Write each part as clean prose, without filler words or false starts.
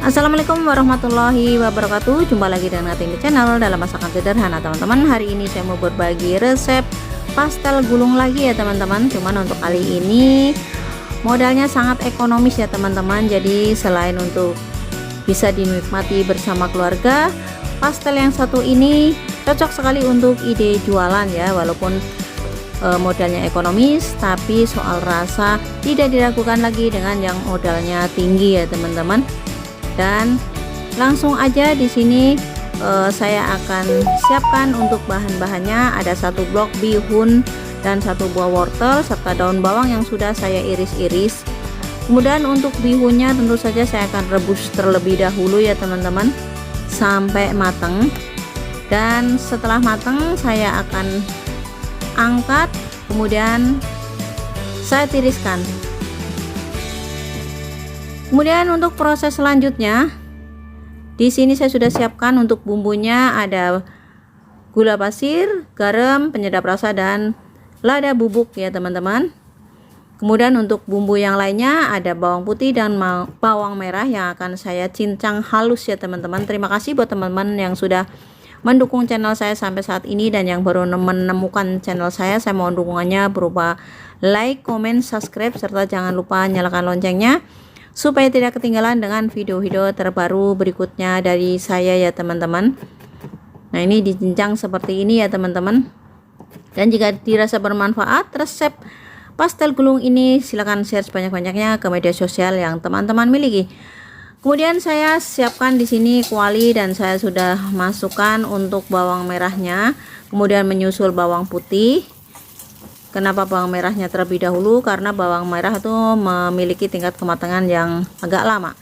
Assalamualaikum warahmatullahi wabarakatuh. Jumpa lagi dengan Ating channel dalam masakan sederhana teman-teman. Hari ini saya mau berbagi resep pastel gulung lagi ya teman-teman. Cuman untuk kali ini modalnya sangat ekonomis ya teman-teman. Jadi selain untuk bisa dinikmati bersama keluarga, pastel yang satu ini cocok sekali untuk ide jualan ya. Walaupun modalnya ekonomis, tapi soal rasa tidak diragukan lagi dengan yang modalnya tinggi ya teman-teman. Dan langsung aja di sini saya akan siapkan untuk bahan-bahannya. Ada 1 blok bihun dan 1 buah wortel serta daun bawang yang sudah saya iris-iris. Kemudian untuk bihunnya tentu saja saya akan rebus terlebih dahulu ya teman-teman sampai matang. Dan setelah matang saya akan angkat, kemudian saya tiriskan. Kemudian untuk proses selanjutnya, di sini saya sudah siapkan untuk bumbunya. Ada gula pasir, garam, penyedap rasa, dan lada bubuk ya teman-teman. Kemudian untuk bumbu yang lainnya ada bawang putih dan bawang merah yang akan saya cincang halus ya teman-teman. Terima kasih buat teman-teman yang sudah mendukung channel saya sampai saat ini, dan yang baru menemukan channel saya mohon dukungannya berupa like, comment, subscribe, serta jangan lupa nyalakan loncengnya supaya tidak ketinggalan dengan video-video terbaru berikutnya dari saya ya teman-teman. Nah, ini dicincang seperti ini ya teman-teman. Dan jika dirasa bermanfaat resep pastel gulung ini, silahkan share sebanyak-banyaknya ke media sosial yang teman-teman miliki. Kemudian saya siapkan di sini kuali dan saya sudah masukkan untuk bawang merahnya, kemudian menyusul bawang putih. Kenapa bawang merahnya terlebih dahulu? Karena bawang merah itu memiliki tingkat kematangan yang agak lama.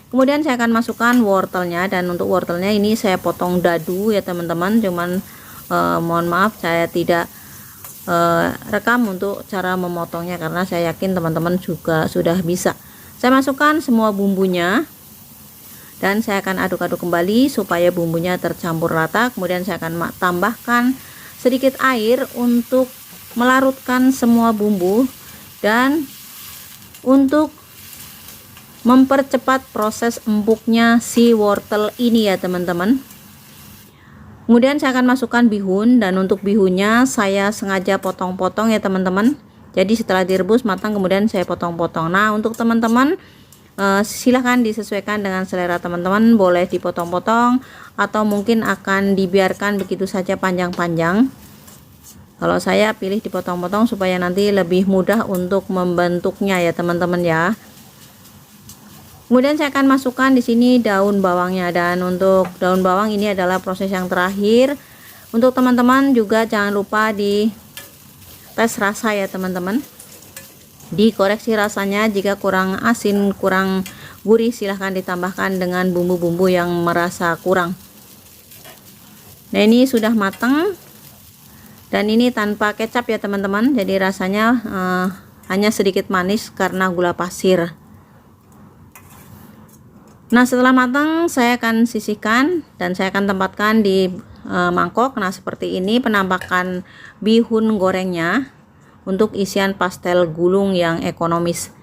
Kemudian saya akan masukkan wortelnya, dan untuk wortelnya ini saya potong dadu ya teman-teman. Cuman mohon maaf saya tidak rekam untuk cara memotongnya karena saya yakin teman-teman juga sudah bisa. Saya masukkan semua bumbunya dan saya akan aduk-aduk kembali supaya bumbunya tercampur rata. Kemudian saya akan tambahkan sedikit air untuk melarutkan semua bumbu dan untuk mempercepat proses empuknya si wortel ini ya teman-teman. Kemudian saya akan masukkan bihun, dan untuk bihunnya saya sengaja potong-potong ya teman-teman. Jadi setelah direbus matang kemudian saya potong-potong. Nah, untuk teman-teman silahkan disesuaikan dengan selera teman-teman, boleh dipotong-potong atau mungkin akan dibiarkan begitu saja panjang-panjang. Kalau saya pilih dipotong-potong supaya nanti lebih mudah untuk membentuknya ya teman-teman ya. Kemudian saya akan masukkan di sini daun bawangnya, dan untuk daun bawang ini adalah proses yang terakhir. Untuk teman-teman juga jangan lupa di tes rasa ya teman-teman. Dikoreksi rasanya, jika kurang asin, kurang gurih silahkan ditambahkan dengan bumbu-bumbu yang merasa kurang. Nah, ini sudah matang. Dan ini tanpa kecap ya teman-teman, jadi rasanya hanya sedikit manis karena gula pasir. Nah, setelah matang saya akan sisihkan dan saya akan tempatkan di mangkok. Nah, seperti ini penampakan bihun gorengnya untuk isian pastel gulung yang ekonomis.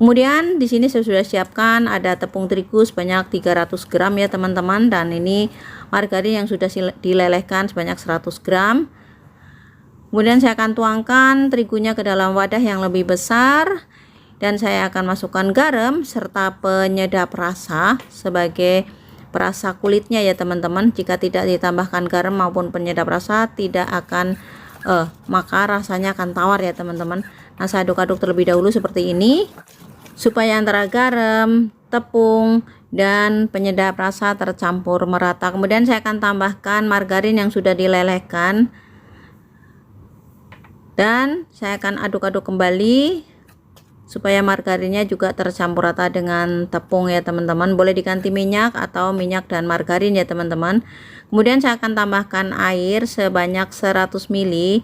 Kemudian di sini saya sudah siapkan ada tepung terigu sebanyak 300 gram ya teman-teman, dan ini margarin yang sudah dilelehkan sebanyak 100 gram. Kemudian saya akan tuangkan terigunya ke dalam wadah yang lebih besar, dan saya akan masukkan garam serta penyedap rasa sebagai perasa kulitnya ya teman-teman. Jika tidak ditambahkan garam maupun penyedap rasa tidak akan maka rasanya akan tawar ya teman-teman. Nah, saya aduk-aduk terlebih dahulu seperti ini supaya antara garam, tepung, dan penyedap rasa tercampur merata. Kemudian saya akan tambahkan margarin yang sudah dilelehkan. Dan saya akan aduk-aduk kembali supaya margarinnya juga tercampur rata dengan tepung ya teman-teman. Boleh diganti minyak atau minyak dan margarin ya teman-teman. Kemudian saya akan tambahkan air sebanyak 100 ml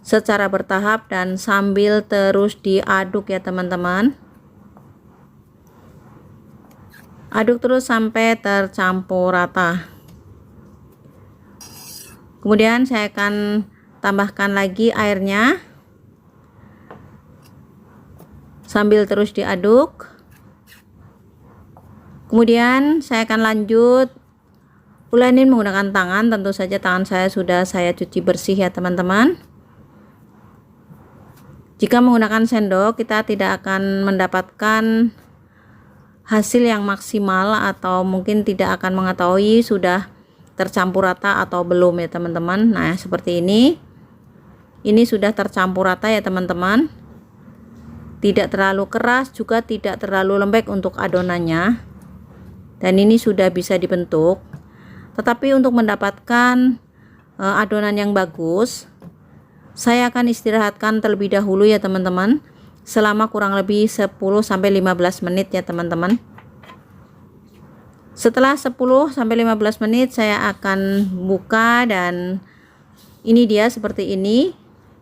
secara bertahap dan sambil terus diaduk ya teman-teman. Aduk terus sampai tercampur rata. Kemudian saya akan tambahkan lagi airnya sambil terus diaduk. Kemudian saya akan lanjut ulanin menggunakan tangan. Tentu saja tangan saya sudah saya cuci bersih ya teman-teman. Jika menggunakan sendok kita tidak akan mendapatkan hasil yang maksimal, atau mungkin tidak akan mengetahui sudah tercampur rata atau belum ya teman-teman. Nah seperti ini sudah tercampur rata ya teman-teman, tidak terlalu keras juga tidak terlalu lembek untuk adonannya, dan ini sudah bisa dibentuk. Tetapi untuk mendapatkan adonan yang bagus, saya akan istirahatkan terlebih dahulu ya teman-teman, selama kurang lebih 10-15 menit ya teman-teman. Setelah 10-15 menit saya akan buka, dan ini dia seperti ini.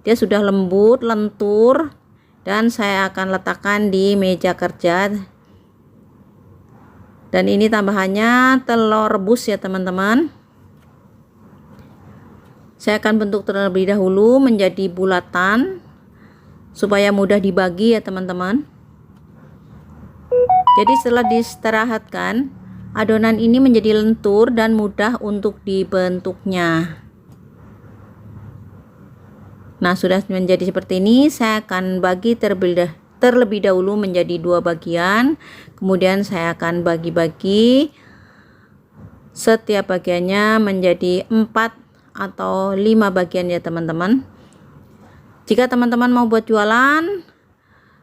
Dia sudah lembut, lentur, dan saya akan letakkan di meja kerja. Dan ini tambahannya telur rebus ya teman-teman. Saya akan bentuk terlebih dahulu menjadi bulatan supaya mudah dibagi ya teman-teman. Jadi setelah diistirahatkan, adonan ini menjadi lentur dan mudah untuk dibentuknya. Nah sudah menjadi seperti ini, saya akan bagi terlebih dahulu menjadi 2 bagian. Kemudian saya akan bagi-bagi setiap bagiannya menjadi 4 atau 5 bagian ya teman-teman. Jika teman-teman mau buat jualan,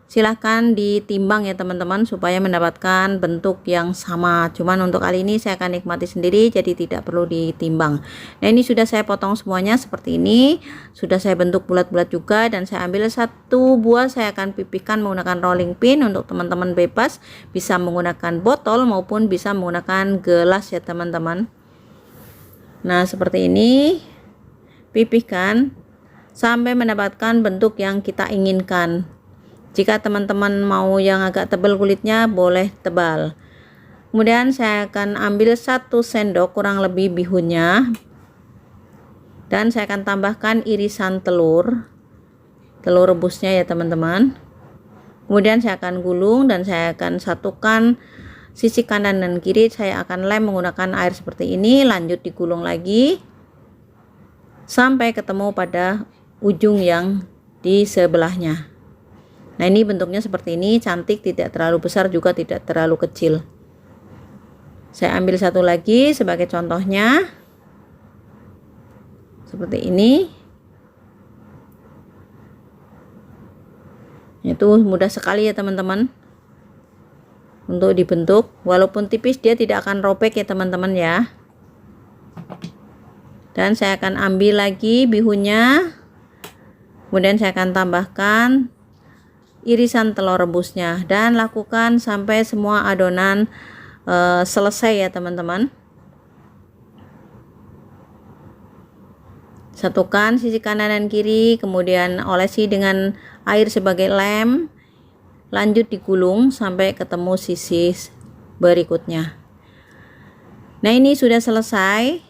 silahkan ditimbang ya teman-teman supaya mendapatkan bentuk yang sama. Cuman untuk kali ini saya akan nikmati sendiri, jadi tidak perlu ditimbang. Nah ini sudah saya potong semuanya seperti ini, sudah saya bentuk bulat-bulat juga, dan saya ambil 1 buah, saya akan pipihkan menggunakan rolling pin. Untuk teman-teman bebas bisa menggunakan botol maupun bisa menggunakan gelas ya teman-teman. Nah seperti ini, pipihkan sampai mendapatkan bentuk yang kita inginkan. Jika teman-teman mau yang agak tebal kulitnya, boleh tebal. Kemudian saya akan ambil 1 sendok kurang lebih bihunnya, dan saya akan tambahkan irisan telur rebusnya ya teman-teman. Kemudian saya akan gulung dan saya akan satukan sisi kanan dan kiri. Saya akan lem menggunakan air seperti ini, lanjut digulung lagi sampai ketemu pada ujung yang di sebelahnya. Nah ini bentuknya seperti ini, cantik, tidak terlalu besar juga tidak terlalu kecil. Saya ambil 1 lagi sebagai contohnya seperti ini. Itu mudah sekali ya teman-teman untuk dibentuk. Walaupun tipis dia tidak akan robek ya teman-teman ya. Dan saya akan ambil lagi bihunnya, kemudian saya akan tambahkan irisan telur rebusnya, dan lakukan sampai semua adonan selesai ya teman-teman. Satukan sisi kanan dan kiri, kemudian olesi dengan air sebagai lem, lanjut digulung sampai ketemu sisi berikutnya. Nah ini sudah selesai,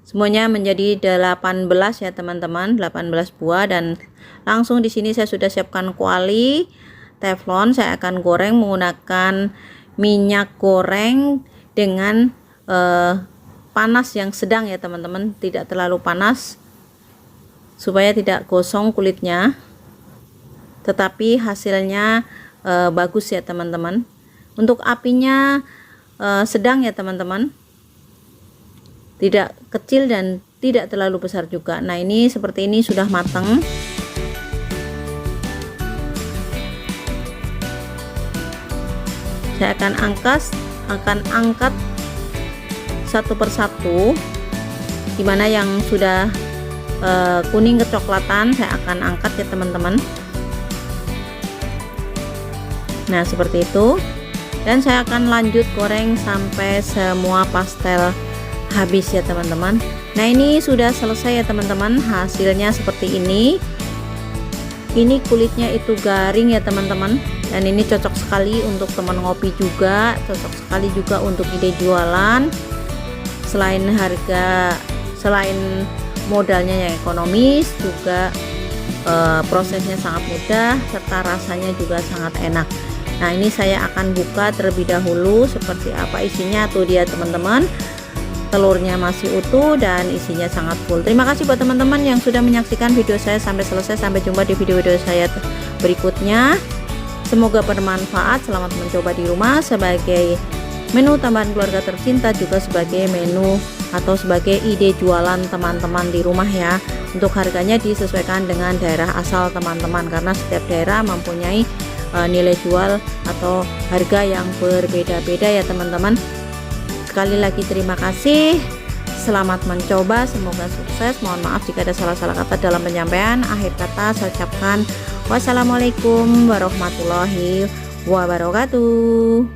semuanya menjadi 18 ya teman-teman, 18 buah. Dan langsung di sini saya sudah siapkan kuali teflon. Saya akan goreng menggunakan minyak goreng dengan panas yang sedang ya teman-teman, tidak terlalu panas supaya tidak gosong kulitnya, tetapi hasilnya bagus ya teman-teman. Untuk apinya sedang ya teman-teman, tidak kecil dan tidak terlalu besar juga. Nah ini seperti ini sudah matang. Saya akan angkat satu persatu. Dimana yang sudah kuning kecoklatan saya akan angkat ya teman-teman. Nah seperti itu, dan saya akan lanjut goreng sampai semua pastel habis ya teman-teman. Nah ini sudah selesai ya teman-teman, hasilnya seperti ini. Ini kulitnya itu garing ya teman-teman, dan ini cocok sekali untuk teman ngopi juga, cocok sekali juga untuk ide jualan. Selain harga, selain modalnya yang ekonomis, juga prosesnya sangat mudah serta rasanya juga sangat enak. Nah, ini saya akan buka terlebih dahulu seperti apa isinya. Tuh dia teman-teman, telurnya masih utuh dan isinya sangat full. Terima kasih buat teman-teman yang sudah menyaksikan video saya sampai selesai. Sampai jumpa di video-video saya berikutnya. Semoga bermanfaat. Selamat mencoba di rumah sebagai menu tambahan keluarga tercinta, juga sebagai menu atau sebagai ide jualan teman-teman di rumah ya. Untuk harganya disesuaikan dengan daerah asal teman-teman, karena setiap daerah mempunyai nilai jual atau harga yang berbeda-beda ya teman-teman. Sekali lagi terima kasih, selamat mencoba, semoga sukses. Mohon maaf jika ada salah-salah kata dalam penyampaian. Akhir kata saya ucapkan wassalamualaikum warahmatullahi wabarakatuh.